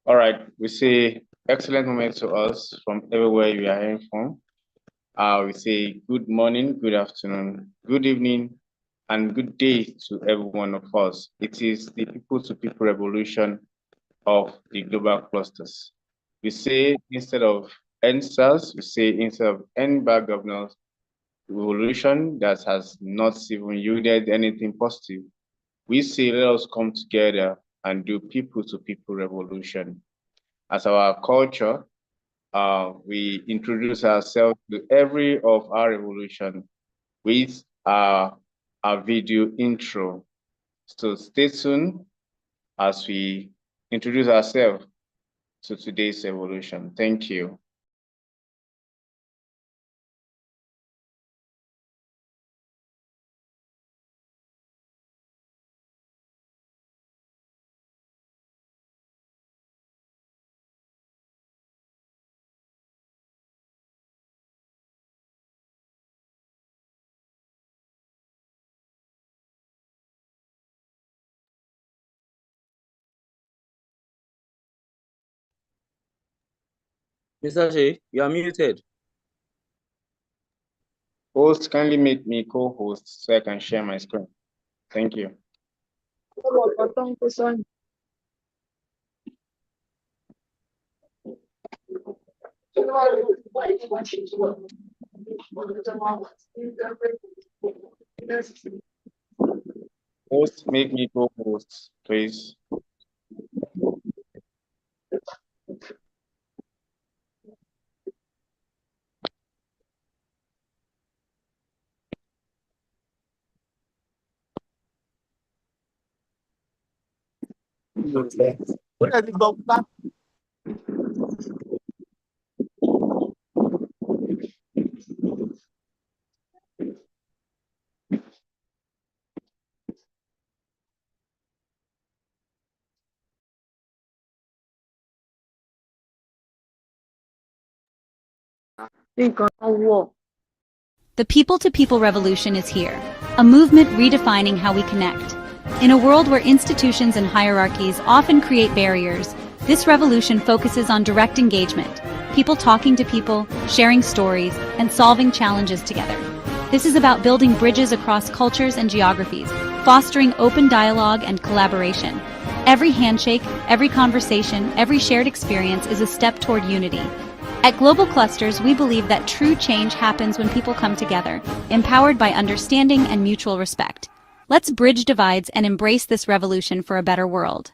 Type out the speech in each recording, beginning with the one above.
All right, we say excellent moment to us from everywhere you are hearing from. We say good morning, good afternoon, good evening, and good day to every one of us. It is the people-to-people revolution of the global clusters. We say instead of NSAS, we say instead of N-bar governance revolution that has not even yielded anything positive, we say let us come together and do people-to-people revolution. As our culture, we introduce ourselves to every of our revolution with our video intro. So stay tuned as we introduce ourselves to today's evolution. Thank you. Mr. Shea, you are muted. Host, kindly make me co-host so I can share my screen. Thank you. Host, make me co-host, please. The people-to-people revolution is here, a movement redefining how we connect. In a world where institutions and hierarchies often create barriers, this revolution focuses on direct engagement, people talking to people, sharing stories, and solving challenges together. This is about building bridges across cultures and geographies, fostering open dialogue and collaboration. Every handshake, every conversation, every shared experience is a step toward unity. At Global Clusters, we believe that true change happens when people come together, empowered by understanding and mutual respect. Let's bridge divides and embrace this revolution for a better world.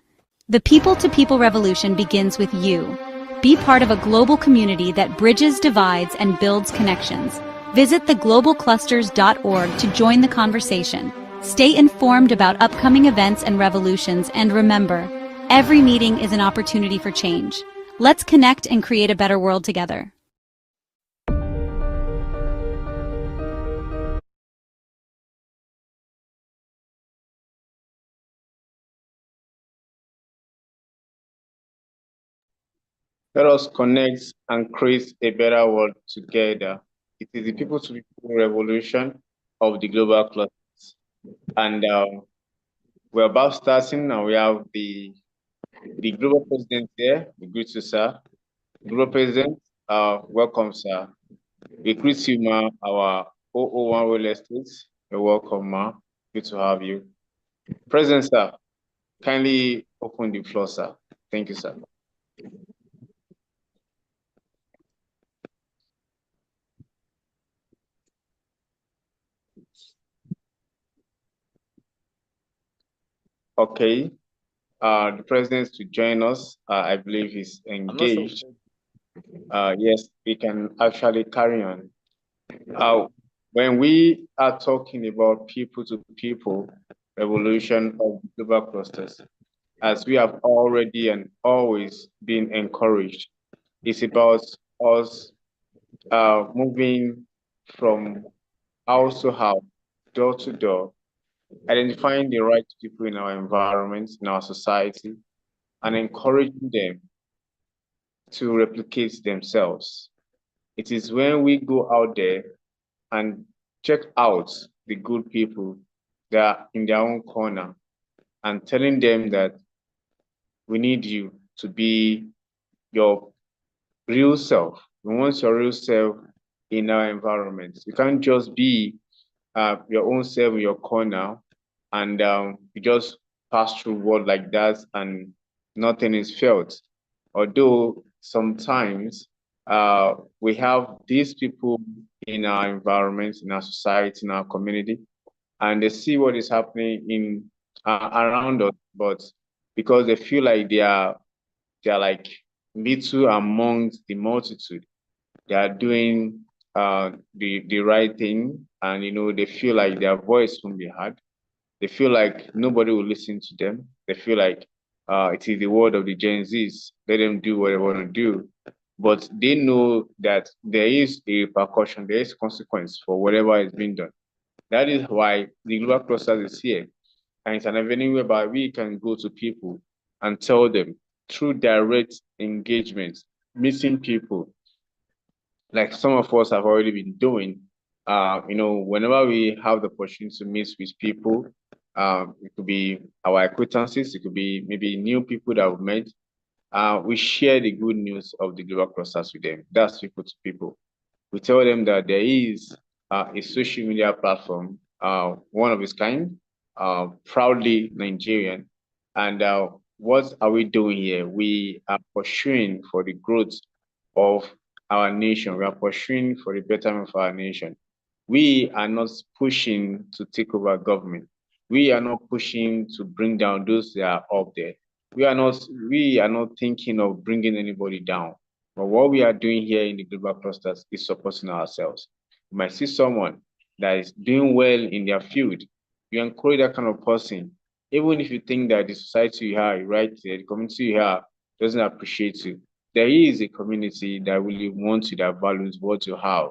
The people-to-people revolution begins with you. Be part of a global community that bridges divides and builds connections. Visit theglobalclusters.org to join the conversation. Stay informed about upcoming events and revolutions, and remember, every meeting is an opportunity for change. Let's connect and create a better world together. Let us connect and create a better world together. It is the people-to-people revolution of the global clusters. And we're about starting, and we have the global president here. We greet you, sir. Global president, welcome, sir. We greet you, ma, our 001 real estate. You're welcome, ma. Good to have you. President, sir, kindly open the floor, sir. Thank you, sir. Okay. The president to join us, I believe he's engaged. Yes, we can actually carry on. When we are talking about people-to-people revolution of global clusters, as we have already and always been encouraged, it's about us moving from house to house, door to door, identifying the right people in our environment, in our society, and encouraging them to replicate themselves. It is when we go out there and check out the good people that are in their own corner and telling them that we need you, to be your real self. We want your real self in our environment. You can't just be your own self in your corner and you just pass through world like that and nothing is felt. Although sometimes we have these people in our environment, in our society, in our community, and they see what is happening in around us, but because they feel like they are like little amongst the multitude, they are doing the right thing, and they feel like their voice won't be heard. They feel like nobody will listen to them. They feel like it is the word of the Gen Zs. Let them do what they want to do. But they know that there is a repercussion, there is consequence for whatever is being done. That is why the global cluster is here. And it's an avenue whereby we can go to people and tell them through direct engagement, meeting people, like some of us have already been doing. Whenever we have the opportunity to meet with people, it could be our acquaintances, it could be maybe new people that we've met. We share the good news of the global clusters with them. That's people to people. We tell them that there is a social media platform, one of its kind, proudly Nigerian. And what are we doing here? We are pursuing for the growth of our nation. We are pursuing for the betterment of our nation. We are not pushing to take over government. We are not pushing to bring down those that are up there. We are not thinking of bringing anybody down. But what we are doing here in the global clusters is supporting ourselves. You might see someone that is doing well in their field. You encourage that kind of person, even if you think that the society you are right there, the community you are doesn't appreciate you. There is a community that really wants you, that values what you have.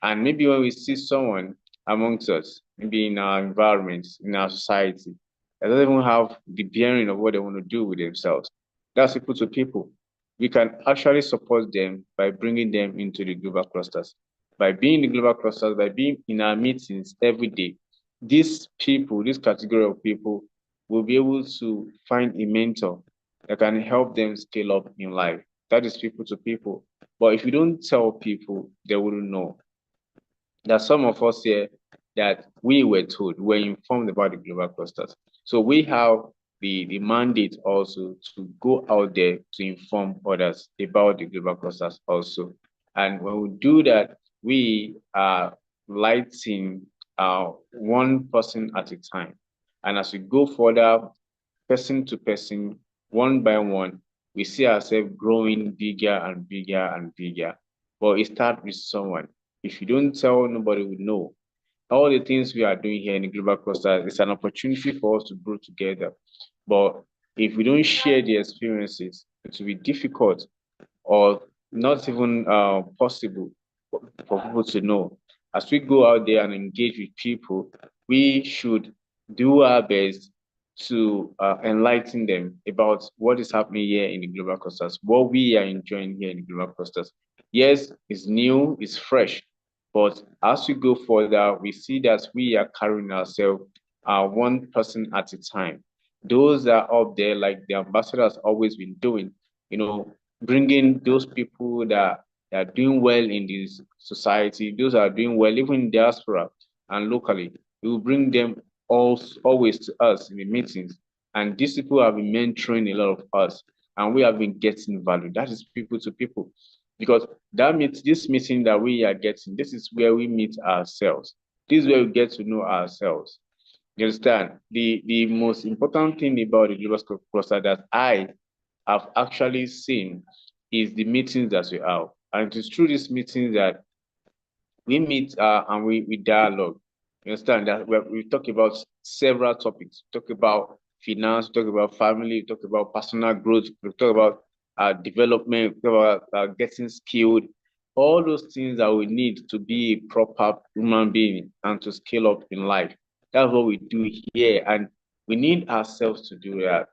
And maybe when we see someone amongst us, maybe in our environment, in our society, that doesn't even have the bearing of what they want to do with themselves, that's people to people. We can actually support them by bringing them into the global clusters. By being in the global clusters, by being in our meetings every day, these people, this category of people, will be able to find a mentor that can help them scale up in life. That is people to people. But if you don't tell people, they wouldn't know. There are some of us here that we were told, we were informed about the global clusters. So we have the mandate also to go out there to inform others about the global clusters also. And when we do that, we are lighting one person at a time. And as we go further, person to person, one by one, we see ourselves growing bigger and bigger and bigger. But it starts with someone. If you don't tell, nobody will know. All the things we are doing here in the global cluster is an opportunity for us to grow together. But if we don't share the experiences, it will be difficult or not even possible for people to know. As we go out there and engage with people, we should do our best to enlighten them about what is happening here in the global clusters, what we are enjoying here in the global clusters. Yes, it's new, it's fresh, but as we go further, we see that we are carrying ourselves one person at a time. Those that are up there, like the ambassador has always been doing, bringing those people that are doing well in this society, those that are doing well even in diaspora and locally. We will bring them always to us in the meetings. And these people have been mentoring a lot of us, and we have been getting value. That is people to people. Because this meeting that we are getting, this is where we meet ourselves. This is where we get to know ourselves. You understand? The most important thing about the global cluster that I have actually seen is the meetings that we have. And it is through these meetings that we meet and we dialogue. You understand that we talk about several topics. We talk about finance, we talk about family, we talk about personal growth, we talk about development, we talk about getting skilled. All those things that we need to be a proper human being and to scale up in life. That's what we do here, and we need ourselves to do that.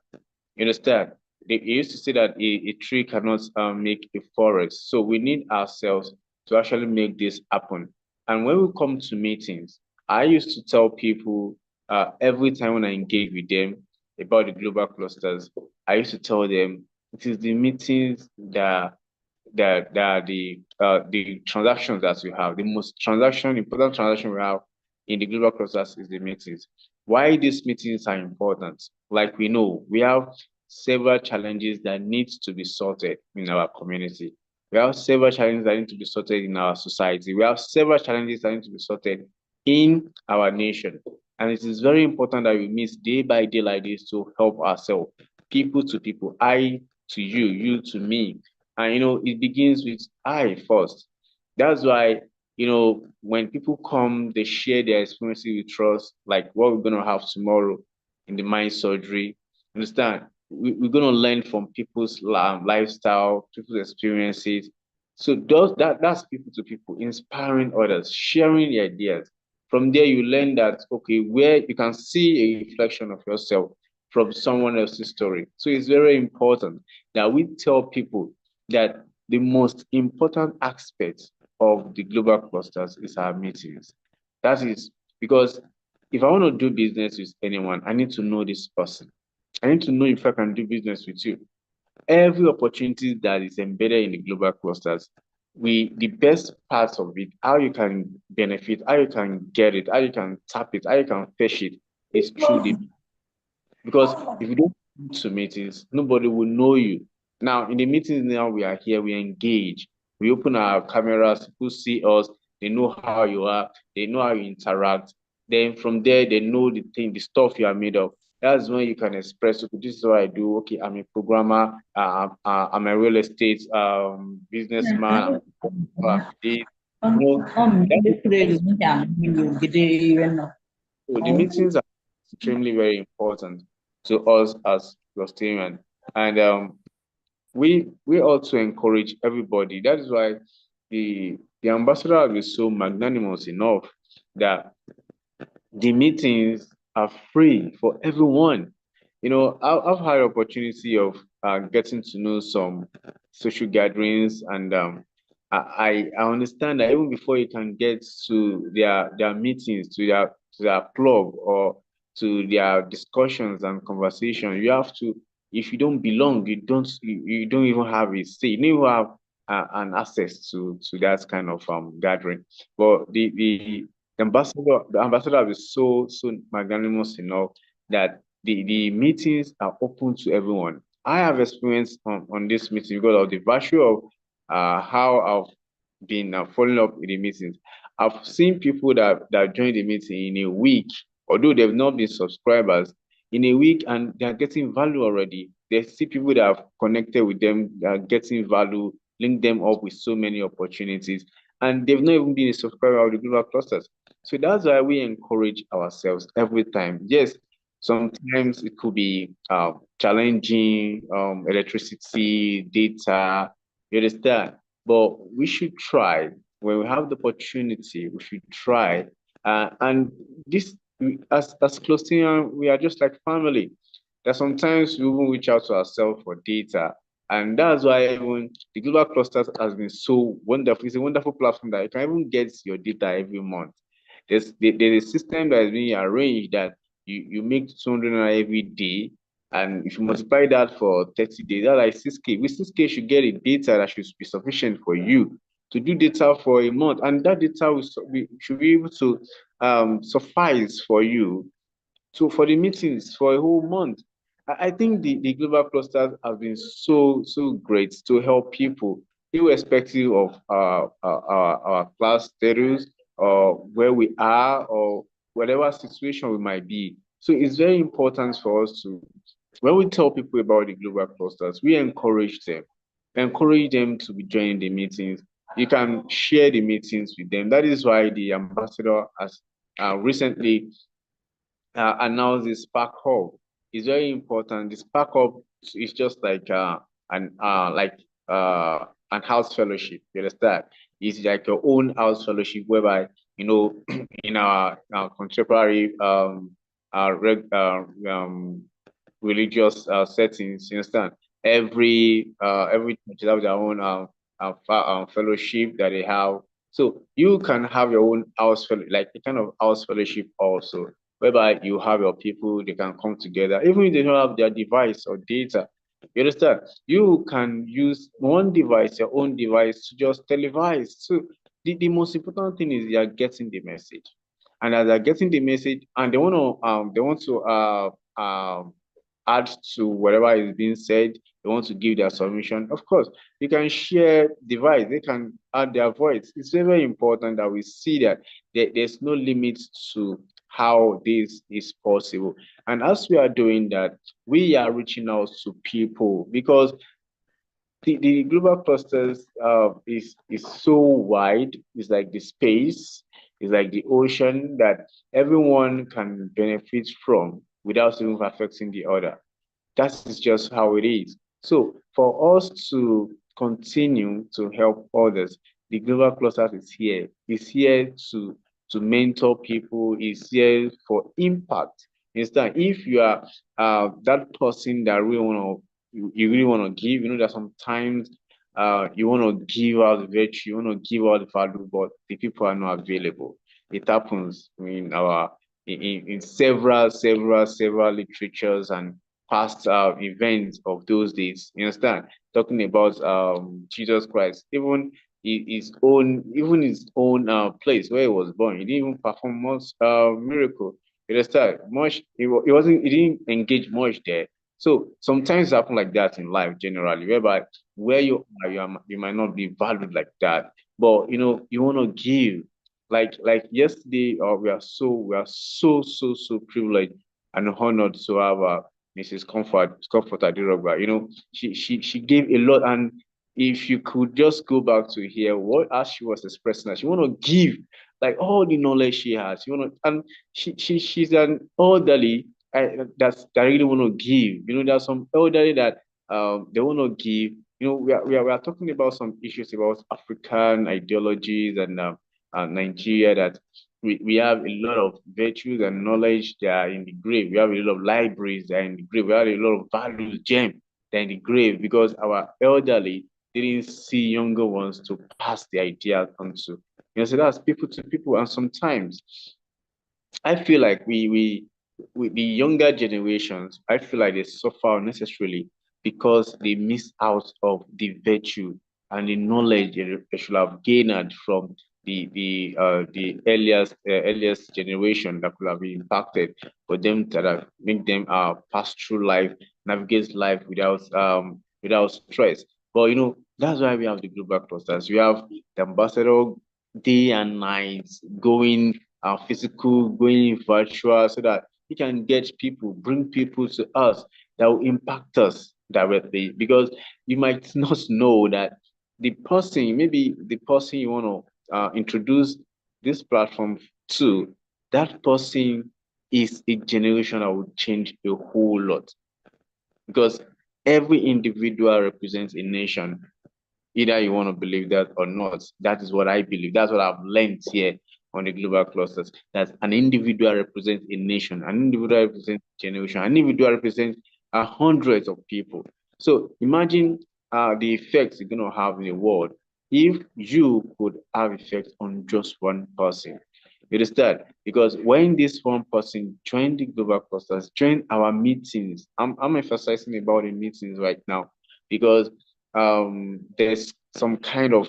You understand? They used to say that a tree cannot make a forest. So we need ourselves to actually make this happen. And when we come to meetings, I used to tell people every time when I engage with them about the global clusters, I used to tell them it is the meetings that are the transactions that we have. The most important transaction we have in the global clusters is the meetings. Why these meetings are important? Like we know, we have several challenges that need to be sorted in our community. We have several challenges that need to be sorted in our society. We have several challenges that need to be sorted in our nation. And it is very important that we meet day by day like this to help ourselves, people to people, I to you to me. And it begins with I first. That's why, when people come, they share their experiences with us, like what we're gonna have tomorrow in the mind surgery. Understand? We're gonna learn from people's lifestyle, people's experiences. So that's people to people, inspiring others, sharing the ideas. From there, you learn that okay, where you can see a reflection of yourself from someone else's story. So it's very important that we tell people that the most important aspect of the global clusters is our meetings. That is because if I want to do business with anyone, I need to know this person. I need to know if I can do business with you. Every opportunity that is embedded in the global clusters, the best parts of it, how you can benefit, how you can get it, how you can tap it, how you can fetch it, is through the because if you don't go to meetings, nobody will know you. Now, in the meetings now we are here, we engage. We open our cameras, people see us, they know how you are, they know how you interact. Then from there, they know the stuff you are made of. That's when you can express, okay, this is what I do. Okay, I'm a programmer, I'm a real estate businessman. You know, so the meetings are extremely very important to us as Gulfstream, and we also encourage everybody. That is why the ambassador has been so magnanimous enough that the meetings are free for everyone. I've had opportunity of getting to know some social gatherings, and I understand that even before you can get to their meetings, to their club, or to their discussions and conversations, you have to. If you don't belong, you don't even have a say. You don't even have an access to that kind of gathering. But the ambassador is so magnanimous enough that the meetings are open to everyone. I have experience on this meeting because of the virtue of how I've been following up with the meetings. I've seen people that joined the meeting in a week, although they've not been subscribers, in a week, and they're getting value already. They see people that have connected with them, that are getting value, link them up with so many opportunities, and they've not even been a subscriber of the global clusters. So that's why we encourage ourselves every time. Yes, sometimes it could be challenging, electricity, data, you understand? But we should try. When we have the opportunity, we should try. And this, as Clostinian, we are just like family. That sometimes we even reach out to ourselves for data. And that's why even the Global Clusters has been so wonderful. It's a wonderful platform that you can even get your data every month. There's a system that is being arranged that you make 200 every day. And if you multiply that for 30 days, that's like 6K. With 6K, you should get a data that should be sufficient for you to do data for a month. And that data should be able to suffice for you for the meetings for a whole month. I think the global clusters have been so great to help people, irrespective of our class status or where we are or whatever situation we might be. So it's very important for us to, when we tell people about the global clusters, we encourage them to be joining the meetings. You can share the meetings with them. That is why the ambassador has recently announced the Spark Hub. It's very important. The Spark Hub is just like an house fellowship. You understand? It's like your own house fellowship, whereby in our contemporary religious settings, you understand? Every church have their own fellowship that they have. So you can have your own house like a kind of house fellowship also, whereby you have your people, they can come together, even if they don't have their device or data, You understand? You can use one device, your own device, to just televise. So the most important thing is you are getting the message. And as they're getting the message and they want to add to whatever is being said, they want to give their submission. Of course, you can share device, they can add their voice. It's very, very important that we see that there's no limit to how this is possible. And as we are doing that, we are reaching out to people because the global clusters is so wide. It's like the space, it's like the ocean that everyone can benefit from without even affecting the other. That is just how it is. So for us to continue to help others, the global clusters is here. It's here to mentor people. It's here for impact. Instead, if you are that person that really you really want to give, you know that sometimes you want to give out virtue, you want to give out the value, but the people are not available. It happens in our in several literatures and past events of those days. You understand? Talking about Jesus Christ, even his own place where he was born, he didn't even perform much miracle. You understand? He didn't engage much there. So sometimes it happen like that in life generally, whereby where you might not be valued like that, but you know you want to give. Like yesterday, we are so privileged and honored to have Mrs. Comfort Adirogba. You know, she gave a lot, and if you could just go back to hear what as she was expressing that she want to give like all the knowledge she has. You want to, and she's an elderly that really want to give. You know, there's some elderly that they want to give. You know, we are talking about some issues about African ideologies and Nigeria that we have a lot of virtues and knowledge that are in the grave. We have a lot of libraries that are in the grave. We have a lot of values, gems that are in the grave because our elderly didn't see younger ones to pass the ideas on to. You know, so that's people to people. And sometimes I feel like with the younger generations, I feel like they suffer unnecessarily because they miss out of the virtue and the knowledge they should have gained from the earliest generation that could have been impacted for them to make them pass through life, navigate life without stress. But you know, that's why we have the global clusters. We have the ambassador day and night going physical, going virtual, so that we can get people, bring people to us that will impact us directly. Because you might not know that maybe the person you want to introduce this platform to, that person is a generation that will change a whole lot. Because every individual represents a nation. Either you want to believe that or not. That is what I believe. That's what I've learned here on the global clusters. That an individual represents a nation, an individual represents a generation, an individual represents hundreds of people. So imagine the effects you're going to have in the world if you could have effects on just one person. You understand? Because when this one person join the global clusters, join our meetings, I'm emphasizing about the meetings right now because there's some kind of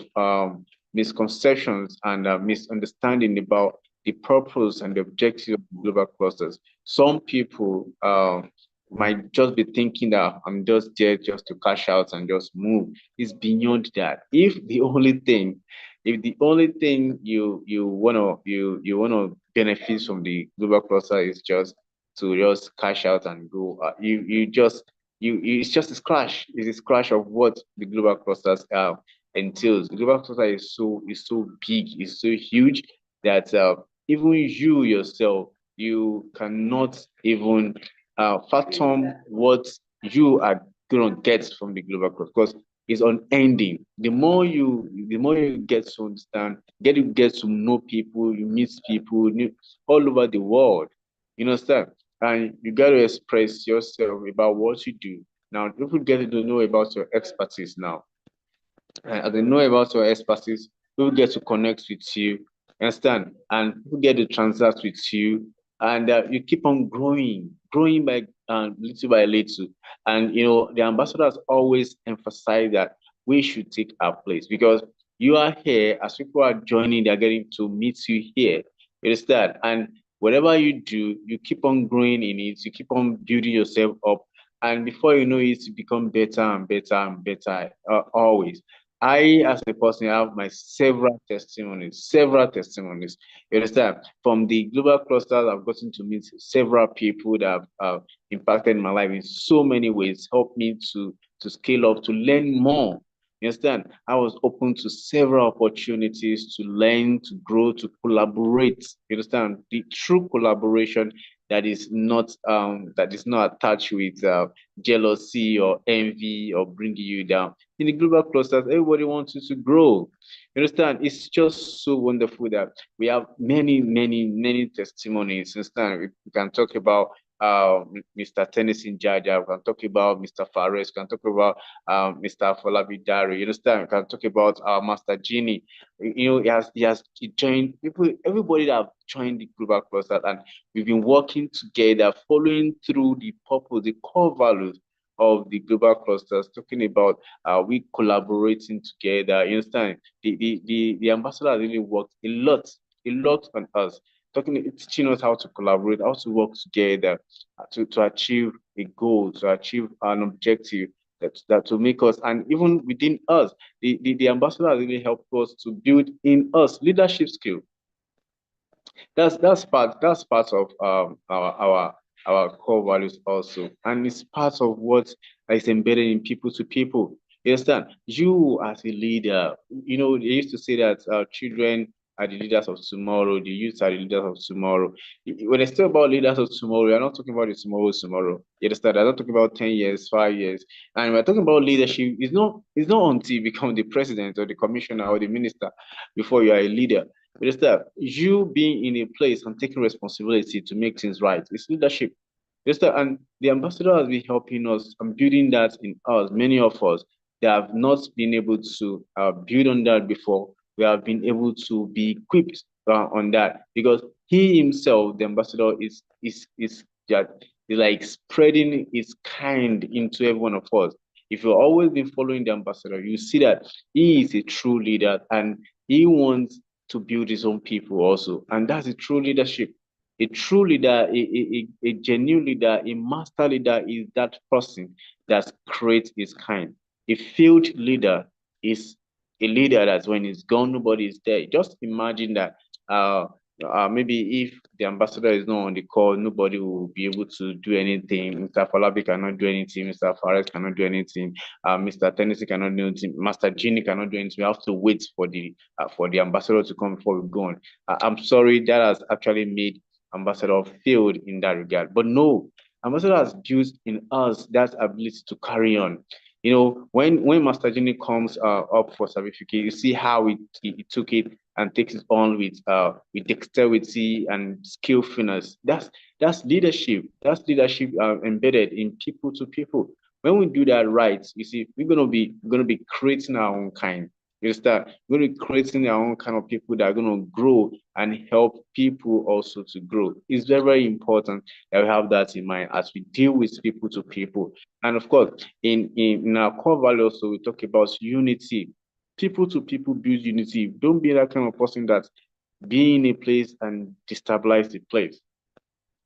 misconceptions and misunderstanding about the purpose and the objective of global clusters. Some people might just be thinking that I'm just there just to cash out and just move. It's beyond that. If the only thing you wanna benefit from the global cluster is just to just cash out and go, it's just a scratch. It's a scratch of what the global clusters entails. The global cluster is so big, it's so huge that even you yourself you cannot even fathom what you are gonna get from the global cluster because it's unending. The more you get to understand, get to know people, you meet people all over the world. You understand? And you got to express yourself about what you do. Now, people get to know about your expertise now. And as they know about your expertise, people get to connect with you, understand? And people get to transact with you. And you keep on growing by little by little. And the ambassadors always emphasize that we should take our place, because you are here. As people are joining, they're getting to meet you here. You understand? And whatever you do, you keep on growing in it, you keep on building yourself up. And before you know it, you become better and better and better, always. I, as a person, have my several testimonies, several testimonies. You understand? From the global clusters, I've gotten to meet several people that have impacted my life in so many ways, helped me to scale up, to learn more. You understand? I was open to several opportunities to learn, to grow, to collaborate. You understand? The true collaboration that is not attached with jealousy or envy or bringing you down. In the global clusters, everybody wants you to grow. You understand? It's just so wonderful that we have many, many, many testimonies. You understand? We can talk about Mr. Tennyson Jaja, we can talk about Mr. Fares, we can talk about Mr. Folabi Dari. You understand? We can talk about Master Genie. He joined people, everybody that have joined the global cluster, and we've been working together, following through the purpose, the core values of the global clusters, talking about we collaborating together. You understand? The ambassador really worked a lot on us, teaching us how to collaborate, how to work together to achieve a goal, to achieve an objective that will make us, and even within us, the ambassador really helped us to build in us leadership skill. That's part of our core values also, and it's part of what is embedded in people to people. You understand? You as a leader, they used to say that children are the leaders of tomorrow, the youth are the leaders of tomorrow. When I talk about leaders of tomorrow, we're not talking about the tomorrow. You understand? I'm not talking about 10 years, 5 years. And we're talking about leadership. It's not until you become the president or the commissioner or the minister before you are a leader. You understand? You being in a place and taking responsibility to make things right. It's leadership. You understand? And the ambassador has been helping us and building that in us. Many of us that have not been able to build on that before, we have been able to be equipped on that, because he himself, the ambassador, is like spreading his kind into every one of us. If you've always been following the ambassador, you see that he is a true leader, and he wants to build his own people also. And that's a true leadership. A true leader, a genuine leader, a master leader is that person that creates his kind. A failed leader is a leader that when he's gone, nobody is there. Just imagine that maybe if the ambassador is not on the call, nobody will be able to do anything. Mr. Falabi cannot do anything. Mr. Fares cannot do anything. Mr. Tennessee cannot do anything. Master Genie cannot do anything. We have to wait for the ambassador to come before we go on. I'm sorry, that has actually made ambassador failed in that regard. But no, ambassador has built in us that ability to carry on. When Master Genie comes up for certificate, you see how he took it and takes it on with dexterity and skillfulness. That's leadership. That's leadership embedded in people to people. When we do that right, you see, we're gonna be creating our own kind. You start going to be creating our own kind of people that are going to grow and help people also to grow. It's very, very important that we have that in mind as we deal with people to people. And of course, in our core value also, we talk about unity. People to people build unity. Don't be that kind of person that be in a place and destabilize the place.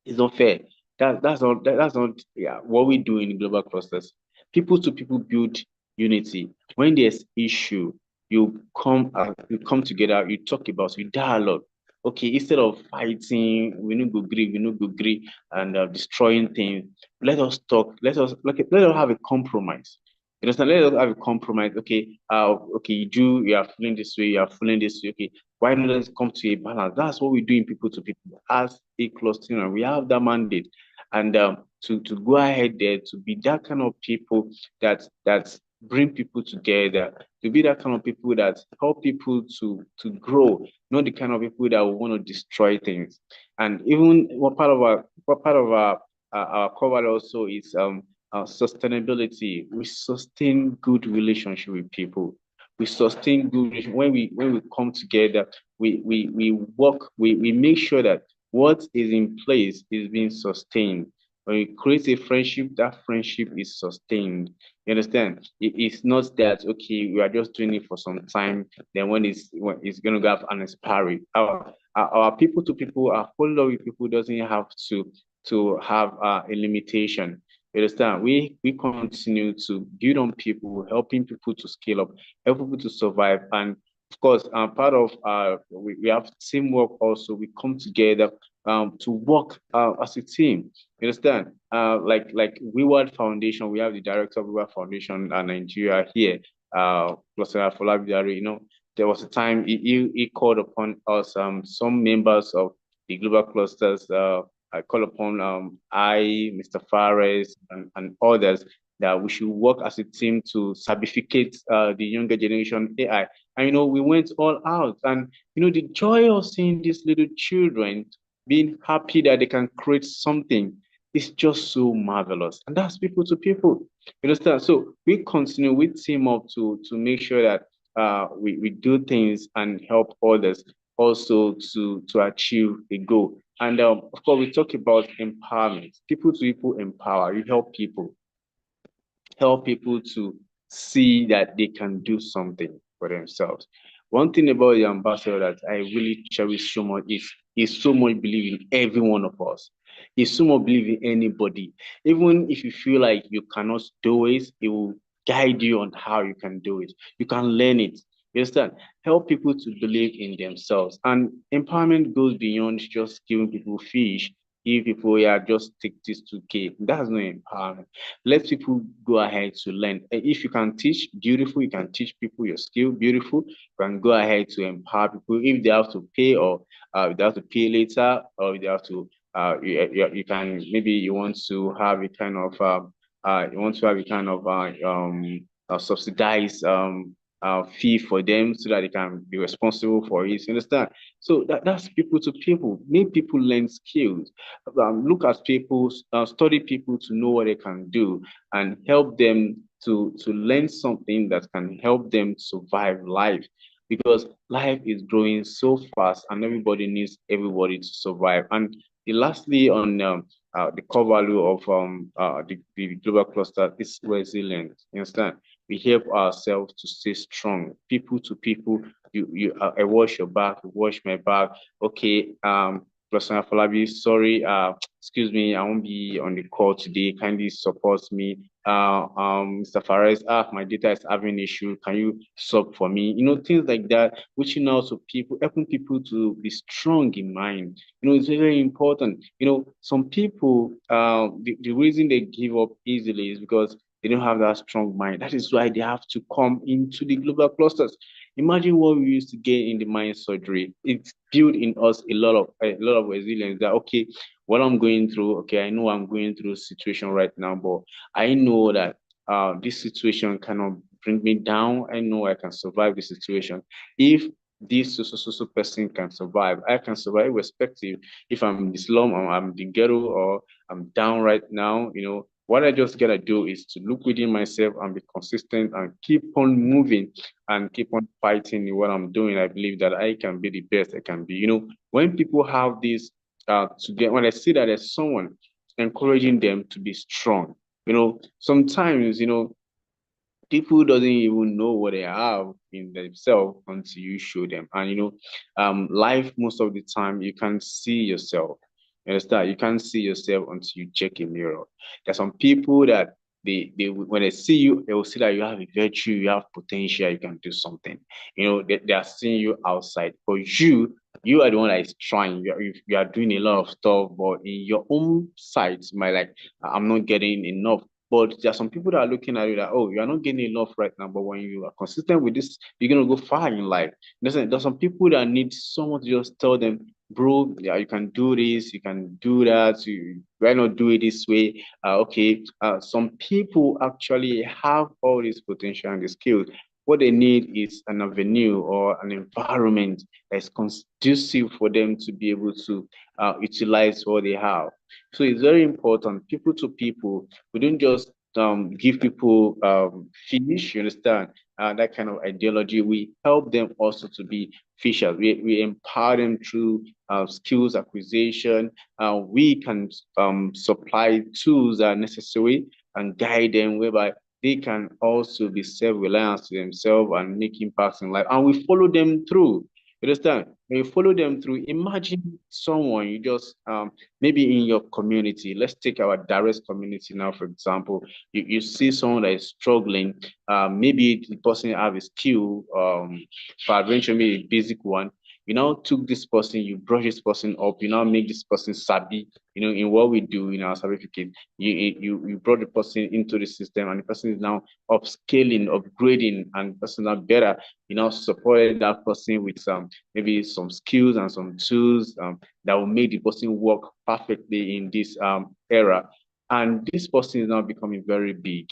It's not fair. That's not what we do in global clusters. People to people build unity. When there's issue, you come together, you talk about, you dialogue. Okay, instead of fighting, we no go agree, and destroying things. Let us talk. Let us have a compromise. You understand? Let us have a compromise. Okay, you are feeling this way, you are feeling this way. Okay, why not let's come to a balance? That's what we do in people to people as a cluster. We have that mandate, and to go ahead there to be that kind of people that bring people together, to be that kind of people that help people to grow, not the kind of people that will want to destroy things. And even what part of our cover also is sustainability. We sustain good relationship with people. We sustain good when we come together. We work. We make sure that what is in place is being sustained. When you create a friendship, that friendship is sustained. You understand? It's not that okay, we are just doing it for some time, then when it's gonna have an expiry. Our people to people, our follow with people doesn't have to have a limitation. You understand? We continue to build on people, helping people to scale up, help people to survive, and of course, part of we have teamwork also. We come together to work as a team. You understand? Like WeWorld Foundation, we have the director of WeWorld Foundation Nigeria here, Professor Folabi. You know, there was a time he called upon us, some members of the global clusters. I call upon Mr. Fares, and others that we should work as a team to certificate the younger generation AI. And you know, we went all out, and you know, the joy of seeing these little children being happy that they can create something is just so marvelous. And that's people to people. You understand? So we continue, we team up to make sure that we do things and help others also to achieve a goal. And of course, we talk about empowerment. People to people empower. You help people to see that they can do something for themselves. One thing about the ambassador that I really cherish so much is he so much believe in every one of us. He so much believe in anybody. Even if you feel like you cannot do it, he will guide you on how you can do it. You can learn it. You understand? Help people to believe in themselves. And empowerment goes beyond just giving people fish. Give people, yeah, just take this 2K. That's not empowerment. Let people go ahead to learn. If you can teach, beautiful. You can teach people your skill, beautiful. You can go ahead to empower people. If they have to pay, or they have to pay later, or they have to, you can, maybe you want to have a kind of, you want to have a kind of subsidized fee for them so that they can be responsible for it. You understand? So that's people to people. Make people learn skills. Look at people, study people to know what they can do, and help them to learn something that can help them survive life, because life is growing so fast and everybody needs everybody to survive. And lastly, on the core value of the global cluster is resilience. You understand? We help ourselves to stay strong. People to people, I wash your back, you wash my back. Okay, Professor Falabi, sorry, excuse me, I won't be on the call today. Kindly support me. Mr. Fares, my data is having issue. Can you sub for me? You know, things like that, reaching out to people, helping people to be strong in mind. You know, it's very important. You know, some people, the reason they give up easily is because they don't have that strong mind. That is why they have to come into the global clusters. Imagine what we used to get in the mind surgery. It's built in us a lot of resilience. That okay, what I'm going through, okay, I know I'm going through a situation right now, but I know that this situation cannot bring me down. I know I can survive the situation. If this so person can survive, I can survive irrespective if I'm in the slum, or I'm in the ghetto, or I'm down right now. You know, what I just gotta do is to look within myself and be consistent and keep on moving and keep on fighting in what I'm doing. I believe that I can be the best I can be. You know, when people have this when I see that there's someone encouraging them to be strong, you know, sometimes, you know, people doesn't even know what they have in themselves until you show them. And you know, life most of the time you can't see yourself. You understand? You can't see yourself until you check a mirror. There's some people that they when they see you, they will see that you have a virtue, you have potential, you can do something. You know, they are seeing you outside. But you are the one that is trying. You are doing a lot of stuff, but in your own sight, my like, I'm not getting enough. But there are some people that are looking at you that, oh, you're not getting enough right now. But when you are consistent with this, you're gonna go far in life. There's some people that need someone to just tell them, bro, yeah, you can do this, you can do that. Why not do it this way? Okay. Some people actually have all this potential and the skills. What they need is an avenue or an environment that's conducive for them to be able to utilize what they have. So it's very important, people to people. We don't just give people fish, you understand? That kind of ideology. We help them also to be fishers. We empower them through skills acquisition. We can supply tools that are necessary and guide them whereby they can also be self-reliant to themselves and make impacts in life. And we follow them through. You understand? When you follow them through, imagine someone you just maybe in your community. Let's take our direct community now, for example. You see someone that is struggling. Maybe the person have a skill, for adventure, maybe a basic one. You now took this person, you brush this person up, you now make this person sabi, in what we do in our certificate. You brought the person into the system, and the person is now upscaling, upgrading, and the person is now better. You know, supported that person with maybe some skills and some tools that will make the person work perfectly in this era. And this person is now becoming very big.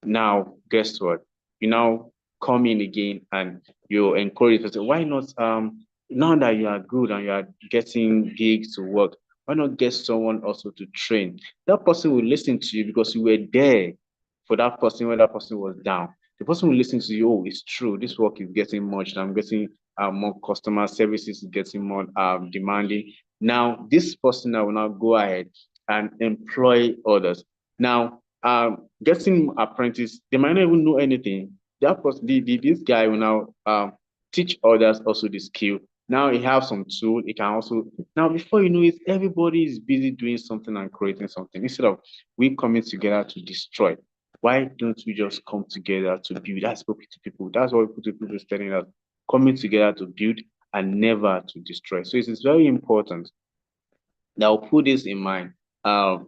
Now, guess what? You now come in again and you encourage person. Why not now that you are good and you are getting gigs to work, why not get someone also to train? That person will listen to you because you were there for that person when that person was down. The person will listen to you. Oh, it's true. This work is getting much. I'm getting more customer services is getting more demanding. Now, this person now will now go ahead and employ others. Now, getting apprentice, they might not even know anything. That person, this guy will now teach others also the skill. Now he have some tool. He can also now before you know it, everybody is busy doing something and creating something instead of we coming together to destroy. Why don't we just come together to build? That's what people. That's what people is telling us. Coming together to build and never to destroy. So it is very important. Now put this in mind.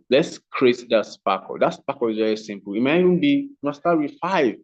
Let's create that sparkle. That sparkle is very simple. It might even be must start with five.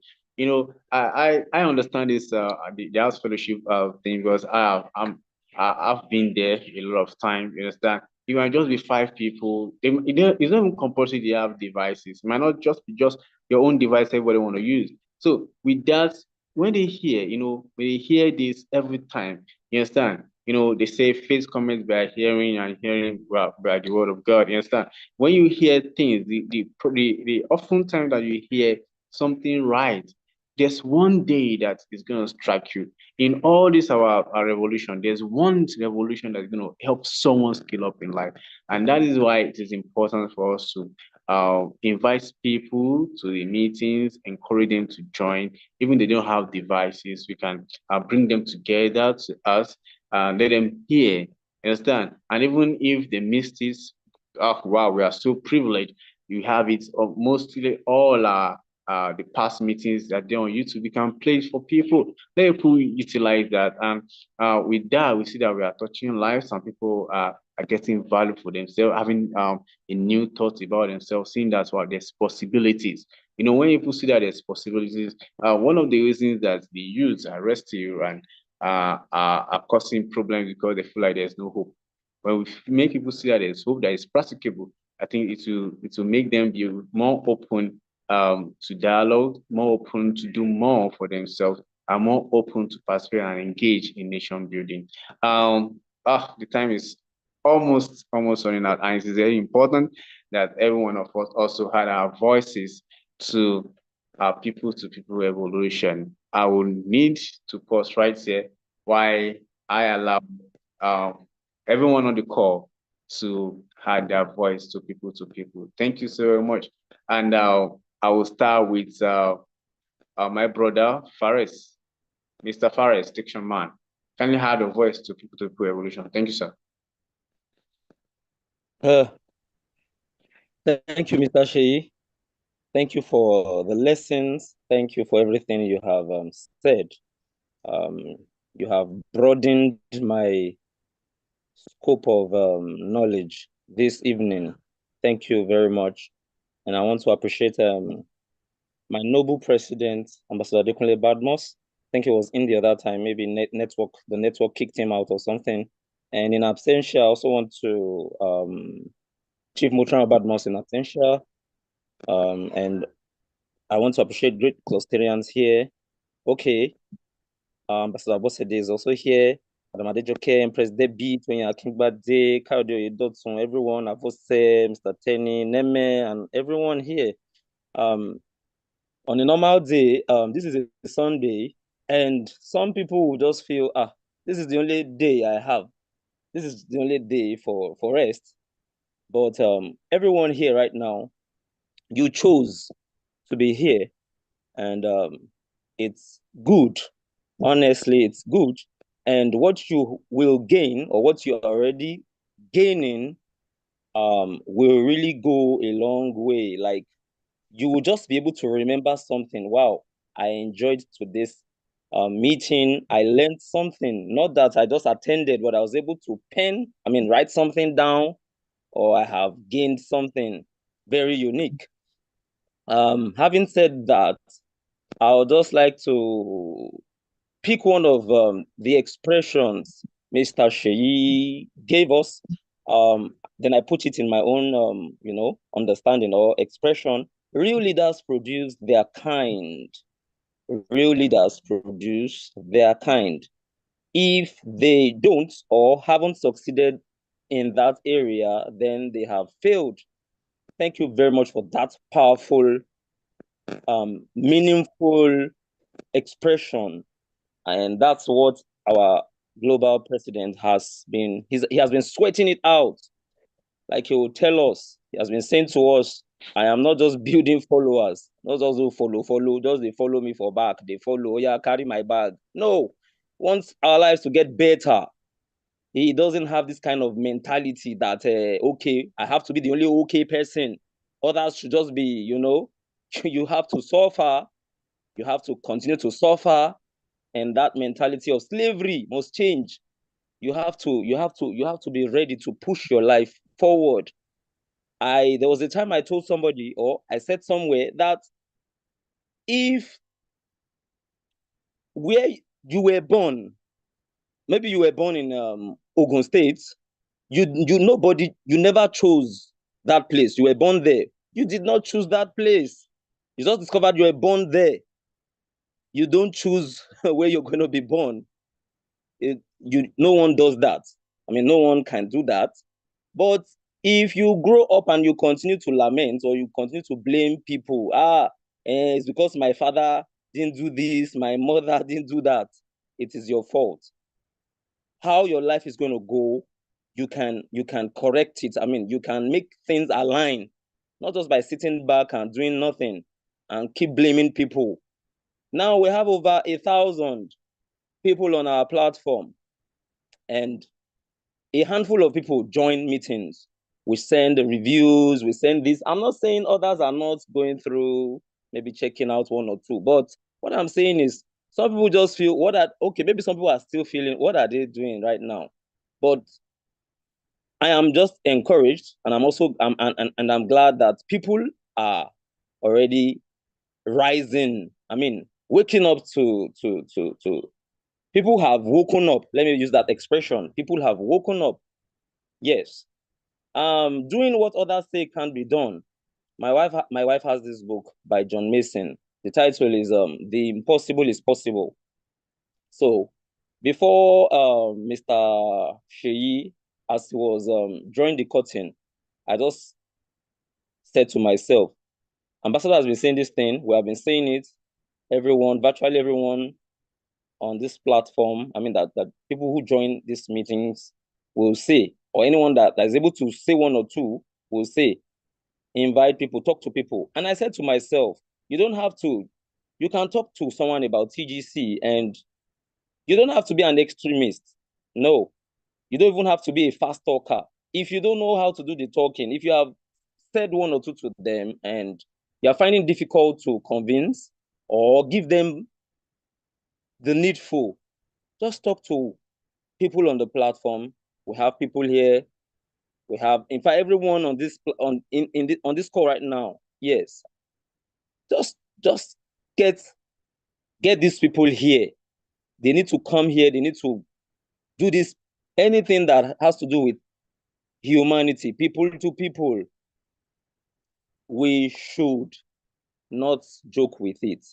I understand this the house fellowship thing because I've been there a lot of time. You understand? It might just be five people. It's not even compulsory they have devices. It might not just be just your own device everybody want to use. So with that, when they hear, when they hear this every time, you understand? They say faith comes by hearing and hearing by the word of God. You understand? When you hear things, the often time that you hear something right, there's one day that is going to strike you. In all this our revolution, there's one revolution that's going to help someone scale up in life. And that is why it is important for us to invite people to the meetings, encourage them to join. Even they don't have devices, we can bring them together to us and let them hear, you understand? And even if they missed it, oh, wow, we are so privileged. You have it mostly all the past meetings that they're on YouTube. We can play it for people. Let people utilize that. And with that, we see that we are touching lives. Some people are getting value for themselves, having a new thought about themselves, seeing that well, there's possibilities. When people see that there's possibilities, one of the reasons that the youths arrest you and are causing problems because they feel like there's no hope. When we make people see that there's hope that is practicable, I think it will make them be more open to dialogue, more open to do more for themselves, and more open to participate and engage in nation building. The time is almost running out, and it is very important that every one of us also had our voices to people-to-people revolution. I will need to pause right here while I allow everyone on the call to have their voice to people-to-people. Thank you so very much. And I will start with my brother, Faris. Mr. Faris, Diction Man. Kindly have a voice to people-to-people revolution. Thank you, sir. Thank you, Mr. Sheyi. Thank you for the lessons. Thank you for everything you have said. You have broadened my scope of knowledge this evening. Thank you very much. And I want to appreciate my noble president, Ambassador Adekunle Badmus. I think he was in the other time, maybe the network kicked him out or something. And in absentia, I also want to Chief Mutrama Badmus in absentia. And I want to appreciate great clusterians here. Okay. Ambassador Bosede is also here. Madam Adejoke, Empress Debbie, Tonya Akingbade, Kayode Dodson, everyone, Avose, Mr. Tenny, Neme, and everyone here. On a normal day, this is a Sunday, and some people will just feel, this is the only day I have. This is the only day for rest. But everyone here right now, you chose to be here, and it's good. Honestly, it's good. And what you will gain, or what you're already gaining, will really go a long way. Like, you will just be able to remember something. Wow, I enjoyed today's meeting. I learned something. Not that I just attended, but I was able to write something down, or I have gained something very unique. Having said that, I would just like to pick one of the expressions Mr. Sheyi gave us. Then I put it in my own, understanding or expression. Real leaders produce their kind. Real leaders produce their kind. If they don't or haven't succeeded in that area, then they have failed. Thank you very much for that powerful, meaningful expression. And that's what our global president has been, he has been sweating it out. Like he will tell us, he has been saying to us, I am not just building followers, not just who follow, just they follow me for back, they follow, yeah, carry my bag. No, wants our lives to get better. He doesn't have this kind of mentality that, okay, I have to be the only okay person. Others should just be, you have to suffer. You have to continue to suffer. And that mentality of slavery must change. You have to be ready to push your life forward. There was a time I told somebody, or I said somewhere, that if where you were born, maybe you were born in Ogun State, you never chose that place. You were born there. You did not choose that place. You just discovered you were born there. You don't choose where you're going to be born. No one does that. No one can do that. But if you grow up and you continue to lament, or you continue to blame people, it's because my father didn't do this, my mother didn't do that, it is your fault. How your life is going to go, you can correct it. You can make things align, not just by sitting back and doing nothing and keep blaming people. Now we have over 1,000 people on our platform, and a handful of people join meetings. We send reviews, we send this. I'm not saying others are not going through, maybe checking out one or two, but what I'm saying is some people just feel, maybe some people are still feeling, what are they doing right now? But I am just encouraged, and I'm glad that people are already rising. Waking up to people have woken up. Let me use that expression. People have woken up. Yes. Doing what others say can't be done. My wife has this book by John Mason. The title is The Impossible is Possible. So before Mr. Sheyi, as he was drawing the curtain, I just said to myself, Ambassador has been saying this thing, we have been saying it, virtually everyone on this platform, that people who join these meetings will say, or anyone that is able to say one or two will say, invite people, talk to people. And I said to myself, you can talk to someone about TGC, and you don't have to be an extremist. No, you don't even have to be a fast talker. If you don't know how to do the talking, if you have said one or two to them and you're finding difficult to convince or give them the needful, just talk to people on the platform. We have people here. We have, in fact, everyone on this on this call right now. Yes, just get these people here. They need to come here. They need to do this. Anything that has to do with humanity, people to people, we should not joke with it.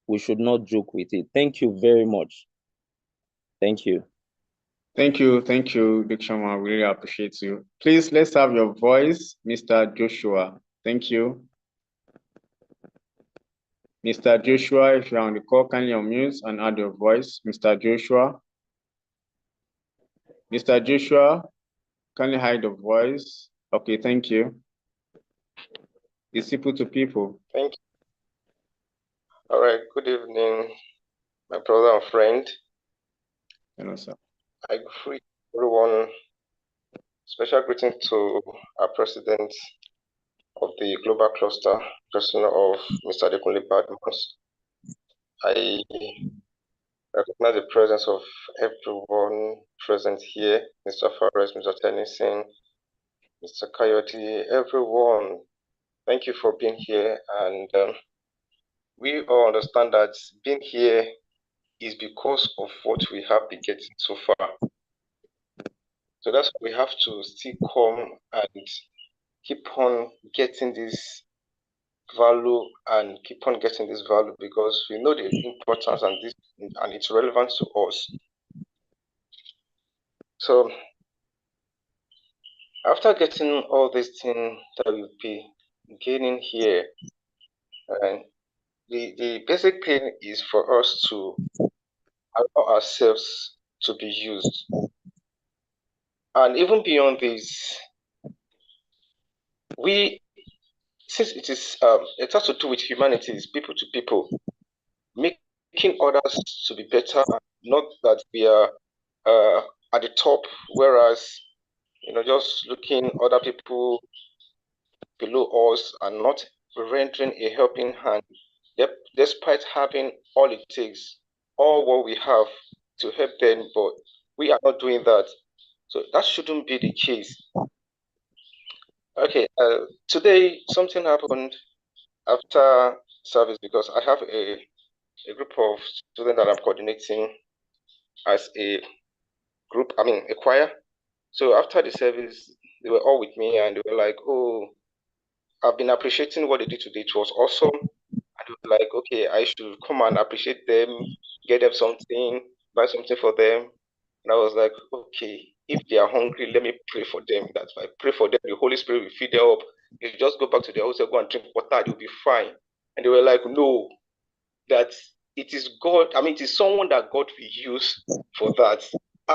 We should not joke with it. Thank you very much. Thank you. Thank you, Dick Sharma. We really appreciate you. Please, let's have your voice, Mr. Joshua. Thank you. Mr. Joshua, if you're on the call, kindly unmute and add your voice. Mr. Joshua. Mr. Joshua, kindly hide the voice. Okay, thank you. It's people to people. Thank you. All right, good evening, my brother and friend. Hello, sir. I greet everyone. Special greeting to our president of the Global Cluster, person of Mr. Adekunle Badmus. I recognize the presence of everyone present here, Mr. Fares, Mr. Tennyson, Mr. Coyote, everyone. Thank you for being here. And we all understand that being here is because of what we have been getting so far. So that's why we have to still come and keep on getting this value and keep on getting this value because we know the importance and it's relevant to us. So after getting all these things that we'll be gaining here, and the basic thing is for us to allow ourselves to be used. And even beyond this, since it has to do with humanity, it's people to people, making others to be better, not that we are at the top, whereas just looking other people below us and not rendering a helping hand, despite having all it takes, all what we have to help them, but we are not doing that. So that shouldn't be the case. Okay, today something happened after service because I have a group of students that I'm coordinating as a group, a choir. So after the service, they were all with me and they were like, oh, I've been appreciating what they did today. It was awesome. And they were like, okay, I should come and appreciate them, get them something, buy something for them. And I was like, okay, if they are hungry, let me pray for them. That if I pray for them, the Holy Spirit will feed them up. If you just go back to their house and go and drink water, you'll be fine. And they were like, no, that it is God. It is someone that God will use for that.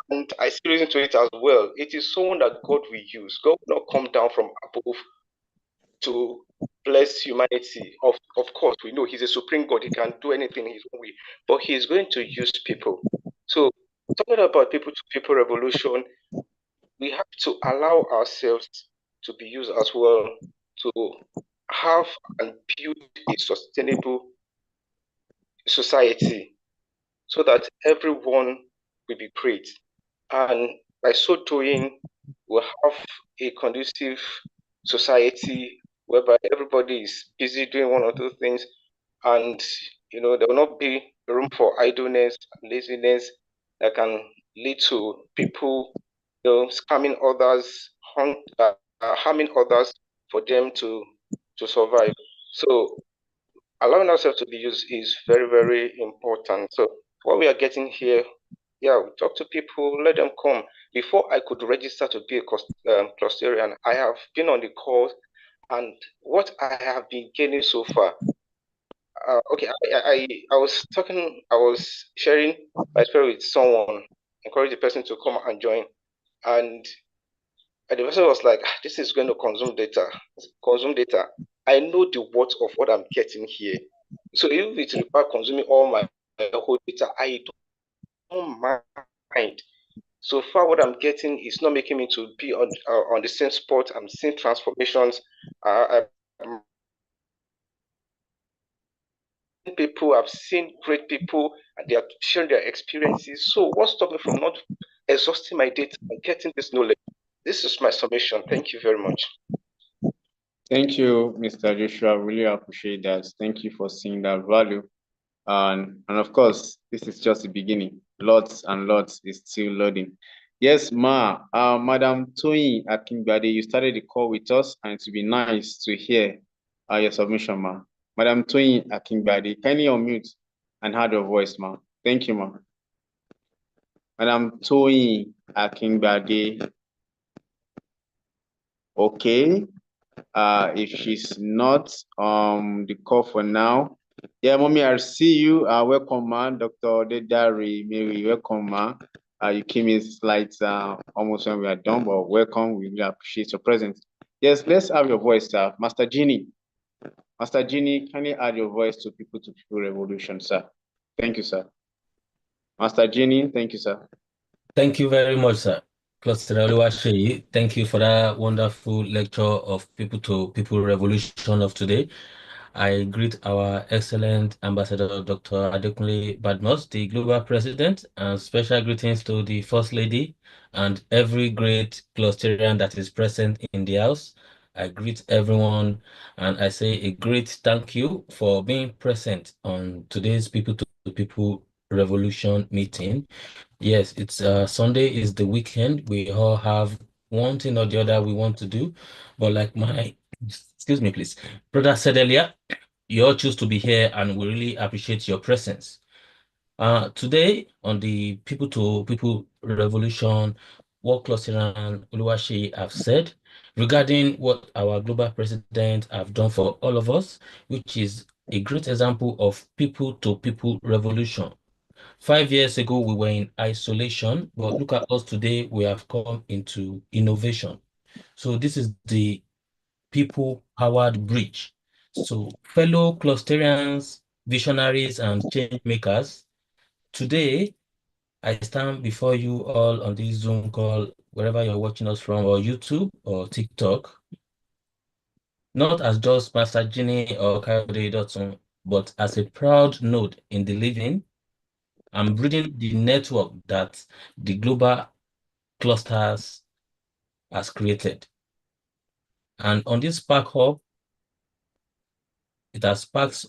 And I still listen to it as well. It is someone that God will use. God will not come down from above to bless humanity. Of course, we know he's a supreme God. He can do anything his own way, but he is going to use people. So talking about people to people revolution, we have to allow ourselves to be used as well to have and build a sustainable society so that everyone will be great. And by so doing, we'll have a conducive society whereby everybody is busy doing one or two things, and there will not be room for idleness and laziness that can lead to people scamming others, harming others for them to survive. So allowing ourselves to be used is very, very important. So what we are getting here, we talk to people, let them come. Before I could register to be a clusterian, I have been on the calls, and what I have been gaining so far. Okay, I was sharing my story with someone, encourage the person to come and join, and the person was like, this is going to consume data. I know the worth of what I'm getting here. So if it requires consuming all my whole data, I don't mind. So far, what I'm getting is not making me to be on the same spot. I'm seeing transformations. People, I've seen great people, and they are sharing their experiences. So what's stopping me from not exhausting my data and getting this knowledge? This is my summation. Thank you very much. Thank you, Mr. Joshua. Really appreciate that. Thank you for seeing that value. And of course, this is just the beginning. Lots and lots is still loading. Yes, Madam Toyin Akingbade, you started the call with us, and it would be nice to hear your submission, ma. Madam Toyin Akingbade, kindly unmute and add your voice, ma. Thank you, ma. Madam Toyin Akingbade. Okay. If she's not the call for now, Yeah, mommy, I see you. Welcome, man. Dr. Dedari, Mary, welcome, man. You came in slight almost when we are done, but welcome. We really appreciate your presence. Yes, let's have your voice, Master Genie. Master Genie, can you add your voice to People Revolution, sir? Thank you, sir. Master Genie, thank you, sir. Thank you very much, sir. Cluster Oluwaseyi, thank you for that wonderful lecture of People to People Revolution of today. I greet our excellent Ambassador Dr. Adekunle Badmus, the Global President, and special greetings to the First Lady and every great Clusterian that is present in the house. I greet everyone and I say a great thank you for being present on today's People to People Revolution meeting. Yes, it's Sunday is the weekend. We all have one thing or the other we want to do, but like my excuse me, please, brother said earlier, you all choose to be here and we really appreciate your presence. Today on the People to People Revolution, what Cluster and Oluwaseyi have said regarding what our global president have done for all of us, which is a great example of people to people revolution. 5 years ago, we were in isolation, but look at us today, we have come into innovation. So this is the people-powered bridge. So fellow Clusterians, visionaries, and change makers, today, I stand before you all on this Zoom call, wherever you're watching us from, or YouTube or TikTok, not as just Master Genie or Kayode Dotson, but as a proud node in the living. I'm building the network that the global clusters has created. And on this Spark Hub, it has sparked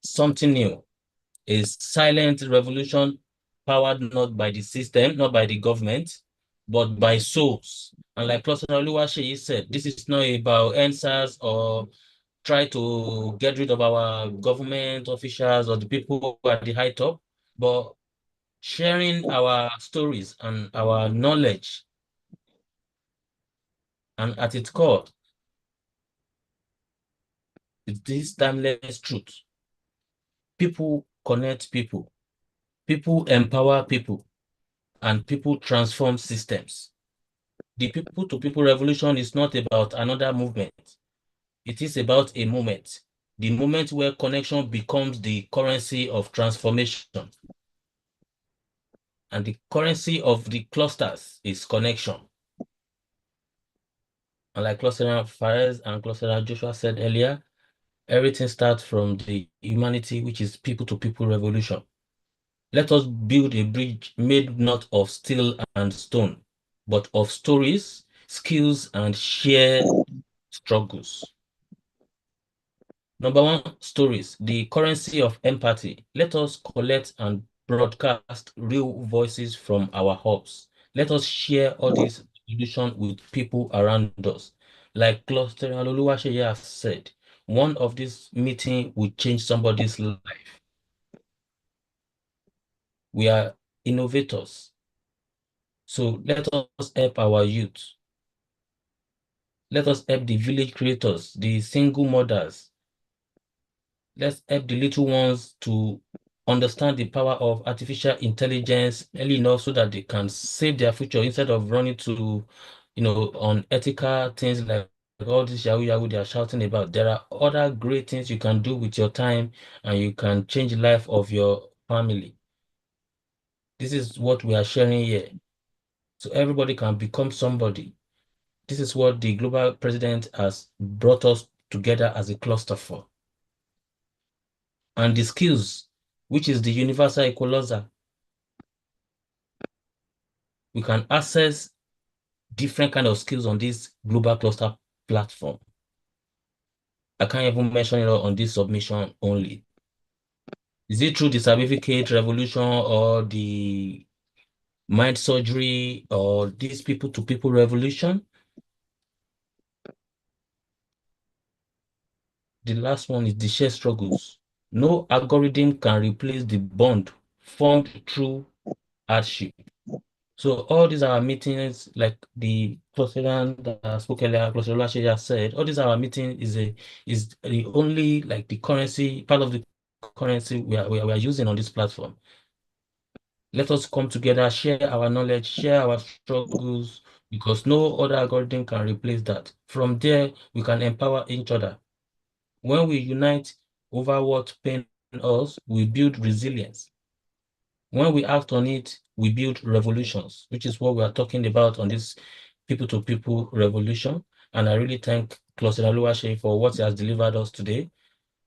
something new, a silent revolution powered not by the system, not by the government, but by souls. And like Cluster Oluwaseyi said, this is not about answers or try to get rid of our government officials or the people who are at the high top, but sharing our stories and our knowledge. And at its core, it's this timeless truth. People connect people, people empower people, and people transform systems. The people to people revolution is not about another movement. It is about a moment, the moment where connection becomes the currency of transformation. And the currency of the clusters is connection. And like Cluster Fares and Cluster Joshua said earlier, everything starts from the humanity, which is people to people revolution. Let us build a bridge made not of steel and stone, but of stories, skills, and shared struggles. Number one, stories, the currency of empathy. Let us collect and broadcast real voices from our hubs. Let us share all this solution with people around us. Like Cluster Oluwaseyi has said, one of these meetings will change somebody's life. We are innovators. So let us help our youth. Let us help the village creators, the single mothers. Let's help the little ones to understand the power of artificial intelligence early enough so that they can save their future instead of running to, unethical things like all this Yahoo Yahoo they are shouting about. There are other great things you can do with your time and you can change the life of your family. This is what we are sharing here. So everybody can become somebody. This is what the global president has brought us together as a cluster for. And the skills, which is the universal equalizer, we can access different kind of skills on this global cluster platform. I can't even mention it on this submission only. Is it through the certificate revolution or the mind surgery or this people to people revolution? The last one is the shared struggles. No algorithm can replace the bond formed through hardship. So all these are meetings, like the President that spoke earlier, Professor Oluwaseyi said, all these are meetings is the only like the currency, part of the currency we are using on this platform. Let us come together, share our knowledge, share our struggles, because no other algorithm can replace that. From there, we can empower each other. When we unite over what pains us, we build resilience. When we act on it, we build revolutions, which is what we are talking about on this people-to-people revolution. And I really thank Cluster Oluwaseyi for what he has delivered us today.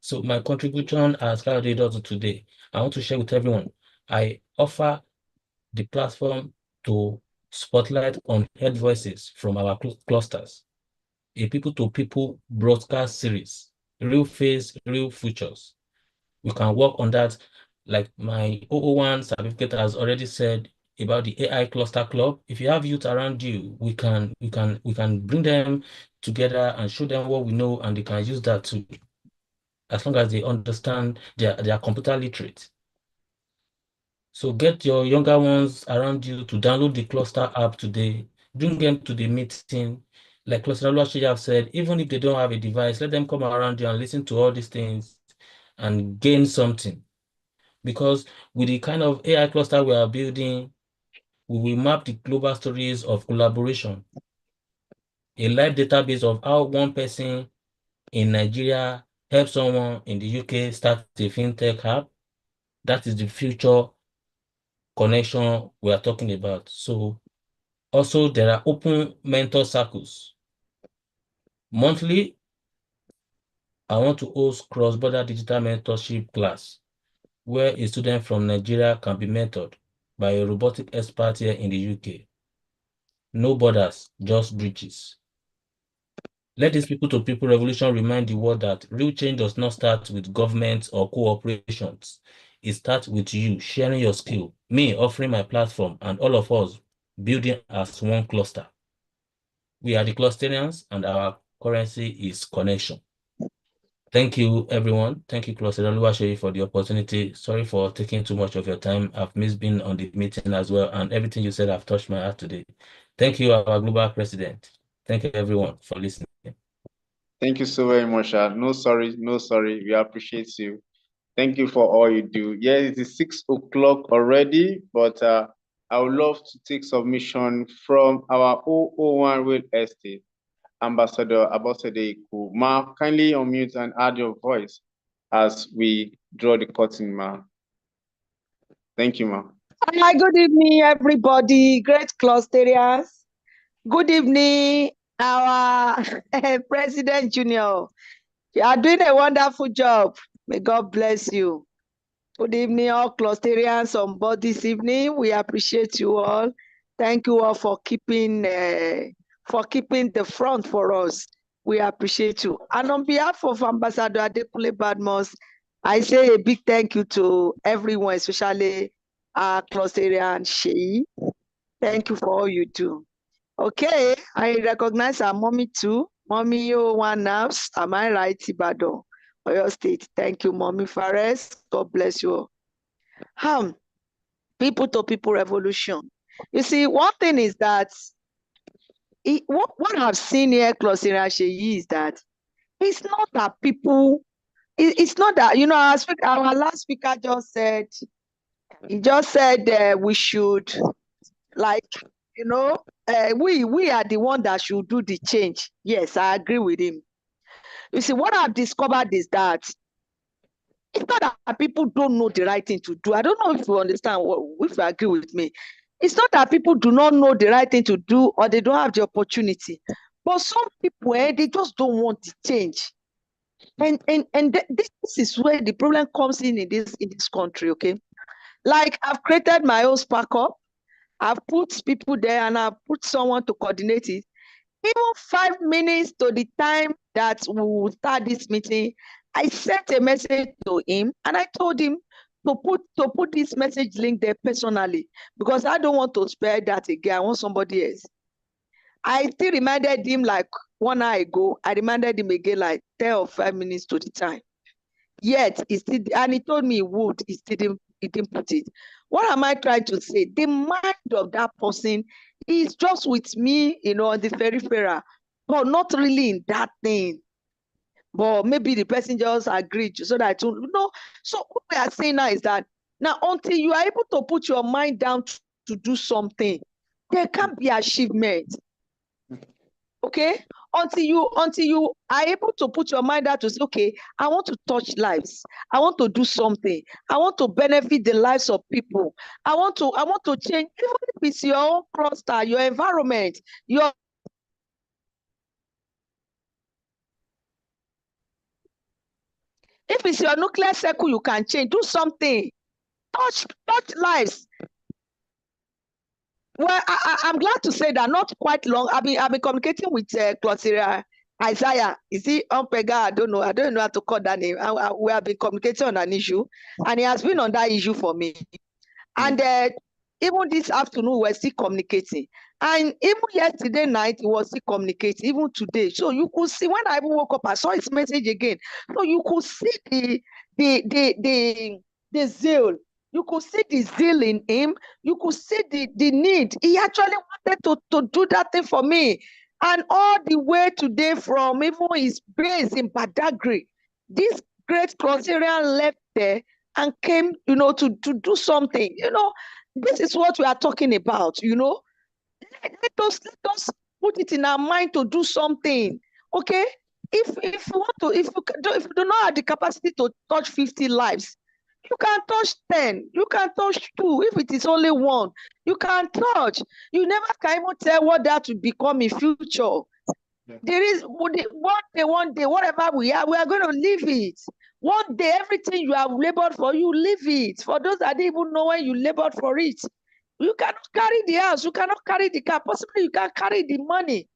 So my contribution as Kayode today, I want to share with everyone. I offer the platform to spotlight on head voices from our clusters, a people-to-people broadcast series, real face, real futures. We can work on that. Like my 001 certificate has already said about the AI Cluster Club. If you have youth around you, we can bring them together and show them what we know, and they can use that too, as long as they understand they are computer literate. So get your younger ones around you to download the Cluster app today. Bring them to the meeting. Like Cluster Oluwaseyi have said, even if they don't have a device, let them come around you and listen to all these things and gain something. Because with the kind of AI cluster we are building, we will map the global stories of collaboration. A live database of how one person in Nigeria helps someone in the UK start a fintech app. That is the future connection we are talking about. So also there are open mentor circles. Monthly, I want to host cross-border digital mentorship class where a student from Nigeria can be mentored by a robotic expert here in the UK. No borders, just bridges. Let this people-to-people revolution remind the world that real change does not start with governments or cooperations. It starts with you sharing your skill, me offering my platform, and all of us building as one cluster. We are the Clusterians, and our currency is connection. Thank you, everyone. Thank you, Cluster Oluwaseyi, for the opportunity. Sorry for taking too much of your time. I've missed being on the meeting as well, and everything you said have touched my heart today. Thank you, our global president. Thank you, everyone, for listening. Thank you so very much. No sorry, no sorry. We appreciate you. Thank you for all you do. Yeah, it is 6 o'clock already, but I would love to take submission from our 001 Real Estate Ambassador Abosede Iku. Ma, kindly unmute and add your voice as we draw the curtain, ma. Thank you, ma. Hi, good evening, everybody. Great Clusterians. Good evening, our President Junior. You are doing a wonderful job. May God bless you. Good evening, all Clusterians on board this evening. We appreciate you all. Thank you all for keeping the front for us. We appreciate you. And on behalf of Ambassador Adekunle Badmus, I say a big thank you to everyone, especially our Clusterian Sheyi. Thank you for all you do. Okay, I recognize our mommy too. Mommy 001 Naps, am I right, Ibadan, Oyo State? Thank you, Mommy Fares. God bless you all. People-to-people revolution. You see, one thing is that what I've seen here, Clusterian Sheyi, is that it's not that people, it's not that, you know, our last speaker just said, we should, like, you know, we are the one that should do the change. Yes, I agree with him. You see, what I've discovered is that it's not that people don't know the right thing to do. I don't know if you understand, if you agree with me. It's not that people do not know the right thing to do or they don't have the opportunity. But some people, they just don't want the change. And this is where the problem comes in this country, okay? Like, I've created my own Spark Up. I've put people there and I've put someone to coordinate it. Even 5 minutes to the time that we will start this meeting, I sent a message to him and I told him to put this message link there personally, because I don't want to spare that again. I want somebody else. I still reminded him like 1 hour ago. I reminded him again like 10 or 5 minutes to the time. Yet, he told me he would. He didn't put it. What am I trying to say? The mind of that person is just with me, you know, on the peripheral, but not really in that thing. but maybe the person just agreed so that no. So what we are saying now is that now until you are able to put your mind down to do something, there can't be achievement. Okay, until you are able to put your mind out to say, okay, I want to touch lives, I want to do something, I want to benefit the lives of people, I want to change, even if it's your own cluster, your environment, your if it's your nuclear circle, you can change, do something, touch lives. Well, I'm glad to say that not quite long. I've been communicating with Closteria Isaiah. Is he Pega? I don't know how to call that name. We have been communicating on an issue, and he has been on that issue for me. And even this afternoon, we're still communicating. And even yesterday night, he was still communicating, even today. So you could see, when I even woke up, I saw his message again. So you could see the zeal. You could see the zeal in him. You could see the need. He actually wanted to do that thing for me. And all the way today from even his base in Badagry, this great Cloterian left there and came, to do something. This is what we are talking about, Let us put it in our mind to do something. Okay? If you do not have the capacity to touch 50 lives, you can touch 10, you can touch 2. If it is only 1, you can touch. You never can even tell what that will become in future. Yeah. There is one day, whatever we are going to leave it. One day, everything you have labored for, you leave it. For those that didn't even know when you labored for it, you cannot carry the house, you cannot carry the car, possibly you can't carry the money.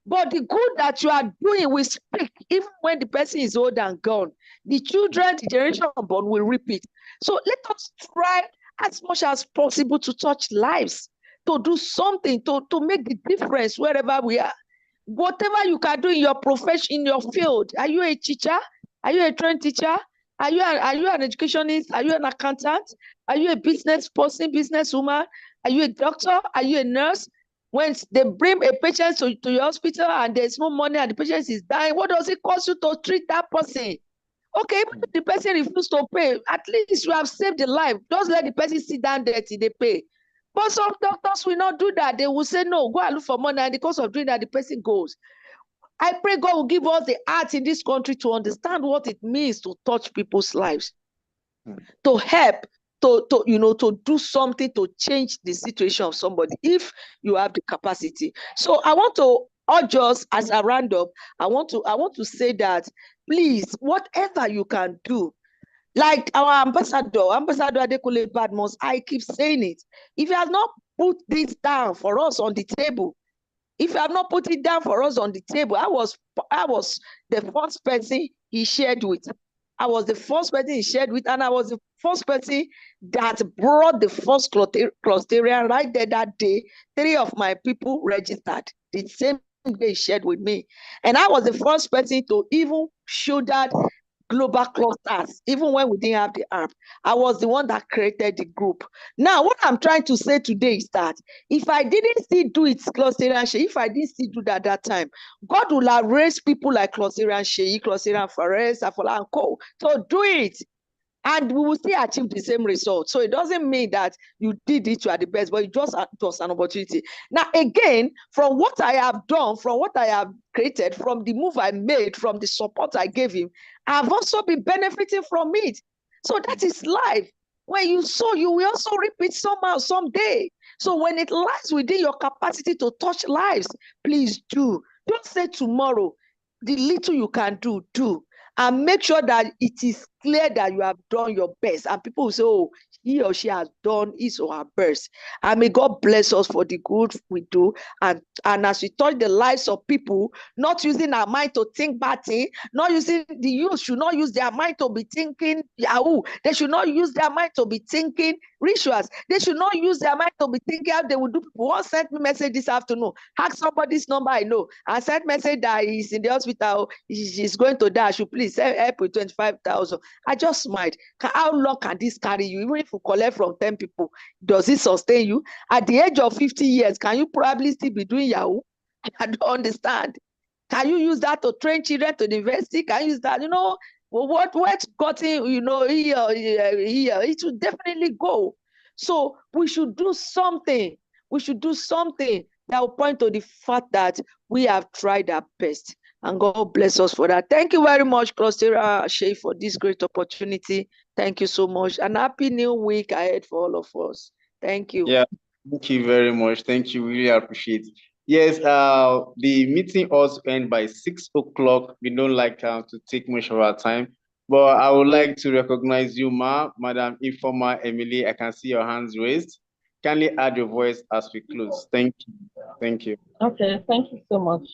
But the good that you are doing will speak even when the person is old and gone. The children, the generation born will repeat. So let us try as much as possible to touch lives, to do something, to make the difference wherever we are. Whatever you can do in your profession, in your field. Are you a teacher? Are you a trained teacher? Are you an educationist? Are you an accountant? Are you a business person, businesswoman? Are you a doctor? Are you a nurse? When they bring a patient to your hospital and there's no money and the patient is dying, what does it cost you to treat that person? Okay, even if the person refuses to pay, at least you have saved the life. Just let the person sit down there till they pay. But some doctors will not do that. They will say, no, go and look for money. And because of doing that, the person goes. I pray God will give us the art in this country to understand what it means to touch people's lives, to help, to do something to change the situation of somebody if you have the capacity. So I want to urge us as a roundup. I want to say that please, whatever you can do, like our ambassador Adekunle Badmus, I keep saying it. If you have not put this down for us on the table, if you have not put it down for us on the table, I was the first person he shared with. I was the first person he shared with, and I was the first person that brought the first Closterian right there that day. 3 of my people registered the same day he shared with me. And I was the first person to even show that global clusters, even when we didn't have the app. I was the one that created the group. Now, what I'm trying to say today is that if I didn't still do it, Closterian Sheyi, if I didn't still do that at that time, God will have raised people like Closterian Sheyi, Closterian Fares, Afola and Co. to do it. And we will still achieve the same result. So it doesn't mean that you did it, you are the best, but it just was an opportunity. Now, again, from what I have done, from what I have created, from the move I made, from the support I gave him, I've also been benefiting from it. So that is life. When you sow, you will also reap it somehow, someday. So when it lies within your capacity to touch lives, please do. Don't say tomorrow. The little you can do, do. And make sure that it is clear that you have done your best. And people will say, oh, he or she has done his or her best. And may God bless us for the good we do. And as we touch the lives of people, not using our mind to think bad thing, not using the youth should not use their mind to be thinking Yahoo. They should not use their mind to be thinking rituals. They should not use their mind to be thinking how they will do. One sent me a message this afternoon. Hack somebody's number I know. I sent message that he's in the hospital. She's going to die. I should please help with 25,000. I just smiled. How long can this carry you? Even if you collect from 10 people, does it sustain you? At the age of 50 years, can you probably still be doing Yahoo? I don't understand. Can you use that to train children to the university? Can you use that? What's gotten, here, it should definitely go. So we should do something. We should do something that will point to the fact that we have tried our best. And God bless us for that. Thank you very much, Cluster Shea, for this great opportunity. Thank you so much. And happy new week ahead for all of us. Thank you. Yeah, thank you very much. Thank you. Really appreciate it. Yes, the meeting also end by 6 o'clock. We don't like to take much of our time, but I would like to recognize you, Madam Informa Emily. I can see your hands raised. Kindly add your voice as we close. Thank you. Thank you. Okay, thank you so much.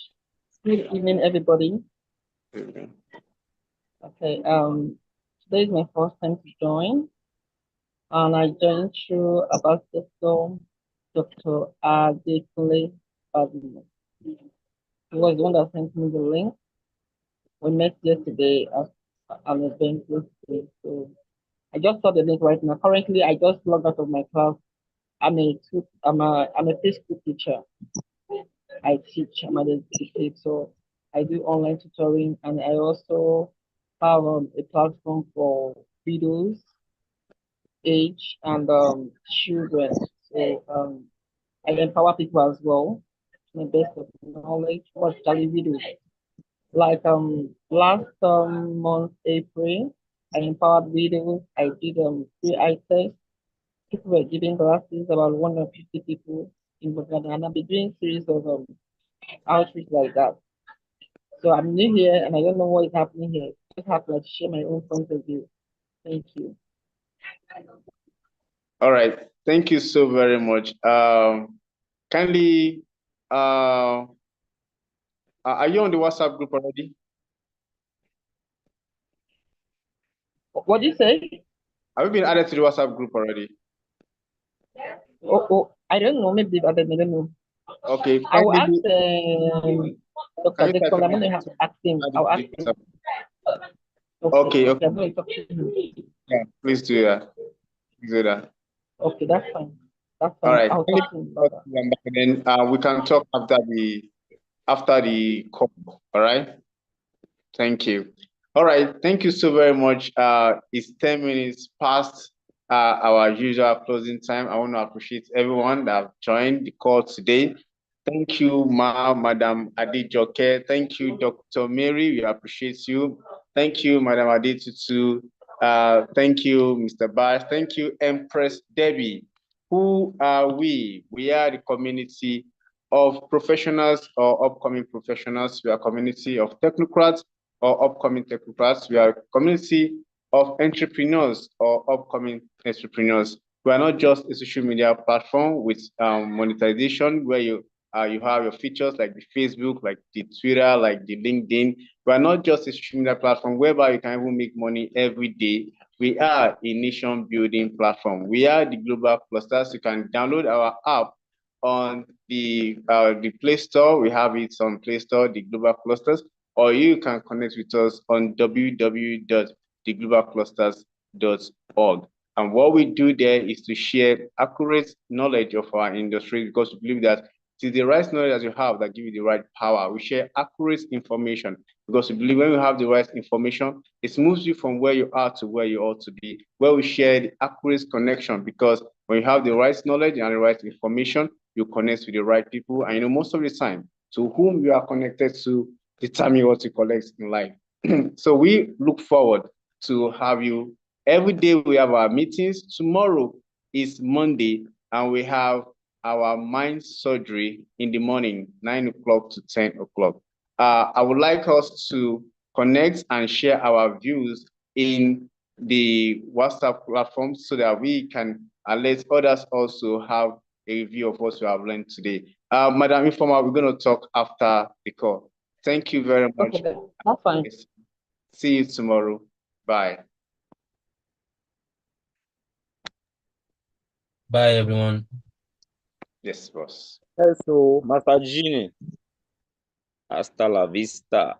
Good evening, everybody. Okay. Okay, today is my first time to join, and I joined through about Dr. Adekunle Badmus. He was the one that sent me the link. We met yesterday at an event yesterday, so I just saw the link right now. Currently, I just logged out of my class. I'm a preschool teacher. I teach, I'm an educator, so I do online tutoring, and I also have a platform for videos, age, and children. So I empower people as well, to my best of knowledge, watch daily videos. Like last month, April, I empowered videos. I did free eye test. People were giving glasses, about 150 people in Bogota, and I've been doing series of outreach like that. So I'm new here and I don't know what is happening here. I just have to like share my own point of view. Thank you. All right. Thank you so very much. Kindly, are you on the WhatsApp group already? What do you say? Have you been added to the WhatsApp group already? I don't know. Maybe I don't know. Okay. I will ask Dr. Can you type Dixon. I'm your going to have to ask him. I'll ask him. Okay. I'm going to talk to him. Yeah, please do that. Do that. Okay, that's fine. That's fine. All right. I'll talk to him about that. And then we can talk after the call. All right. Thank you. All right. Thank you so very much. It's 10 minutes past our usual closing time. I want to appreciate everyone that joined the call today. Thank you, Madam Adejoke. Thank you, Dr. Mary. We appreciate you. Thank you, Madam Adetutu. Thank you, Mr. Bash. Thank you, Empress Debbie. Who are we? We are the community of professionals or upcoming professionals. We are a community of technocrats or upcoming technocrats. We are a community of entrepreneurs or upcoming entrepreneurs. We are not just a social media platform with monetization where you have your features like the Facebook, like the Twitter, like the LinkedIn. We are not just a social media platform whereby you can even make money every day. We are a nation building platform. We are the Global Clusters. You can download our app on the Play Store. We have it on Play Store, the Global Clusters, or you can connect with us on www.theglobalclusters.org. And what we do there is to share accurate knowledge of our industry, because we believe that it is the right knowledge that you have that give you the right power. We share accurate information because we believe when you have the right information, it moves you from where you are to where you ought to be, where we share the accurate connection, because when you have the right knowledge and the right information, you connect with the right people. And most of the time, to whom you are connected to determine what you collect in life. So we look forward to have you. Every day we have our meetings. Tomorrow is Monday, and we have our mind surgery in the morning, 9 o'clock to 10 o'clock. I would like us to connect and share our views in the WhatsApp platform so that we can let others also have a view of what we have learned today. Madam Informa, we're going to talk after the call. Thank you very much. Okay, that's fine. See you tomorrow. Bye. Bye, everyone. Yes, boss. So, Master Genie, hasta la vista.